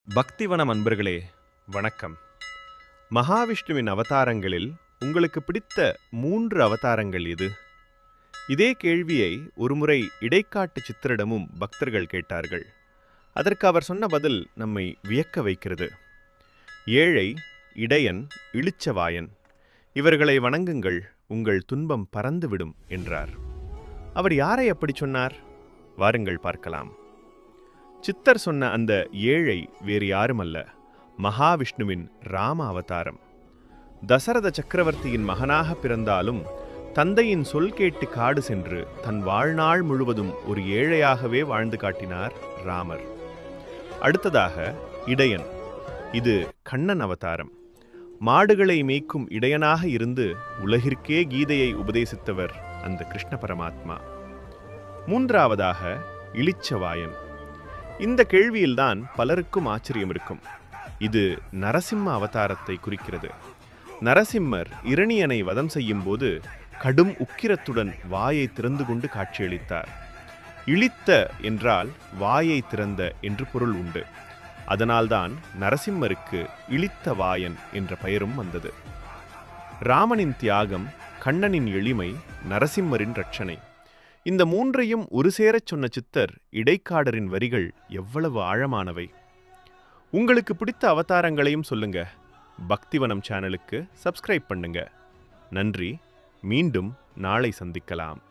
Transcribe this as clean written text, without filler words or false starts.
பக்திவனம் அன்பர்களே, வணக்கம். மகாவிஷ்ணுவின் அவதாரங்களில் உங்களுக்கு பிடித்த 3 அவதாரங்கள் எது? இதே கேள்வியை ஒருமுறை இடைக்காட்டு சித்தரிடமும் பக்தர்கள் கேட்டார்கள். அதற்கு அவர் சொன்ன பதில் நம்மை வியக்க வைக்கிறது. ஏழை, இடையன், இளிச்சவாயன் இவர்களை வணங்குங்கள், உங்கள் துன்பம் பறந்துவிடும் என்றார். அவர் யாரை அப்படி சொன்னார்? வாருங்கள் பார்க்கலாம். சித்தர் சொன்ன அந்த ஏழை வேறு யாருமல்ல, மகாவிஷ்ணுவின் ராம அவதாரம். தசரத சக்கரவர்த்தியின் மகனாக பிறந்தாலும் தந்தையின் சொல் கேட்டு காடு சென்று தன் வாழ்நாள் முழுவதும் ஒரு ஏழையாகவே வாழ்ந்து காட்டினார் ராமர். அடுத்ததாக இடையன். இது கண்ணன் அவதாரம். மாடுகளை மேய்க்கும் இடையனாக இருந்து உலகிற்கே கீதையை உபதேசித்தவர் அந்த கிருஷ்ண பரமாத்மா. மூன்றாவதாக இளிச்சவாயன். இந்த கேள்வியில்தான் பலருக்கும் ஆச்சரியம் இருக்கும். இது நரசிம்ம அவதாரத்தை குறிக்கிறது. நரசிம்மர் இரணியனை வதம் செய்யும் போது கடும் உக்கிரத்துடன் வாயை திறந்து கொண்டு காட்சியளித்தார். இளித்த என்றால் வாயை திறந்த என்று பொருள் உண்டு. அதனால்தான் நரசிம்மருக்கு இளித்த வாயன் என்ற பெயரும் வந்தது. ராமனின் தியாகம், கண்ணனின் எளிமை, நரசிம்மரின் ரட்சணை, இந்த மூன்றையும் ஒரு சேரச் சொன்ன சித்தர் இடைக்காடரின் வரிகள் எவ்வளவு ஆழமானவை! உங்களுக்கு பிடித்த அவதாரங்களையும் சொல்லுங்க. பக்திவனம் சேனலுக்கு சப்ஸ்கிரைப் பண்ணுங்க. நன்றி. மீண்டும் நாளை சந்திக்கலாம்.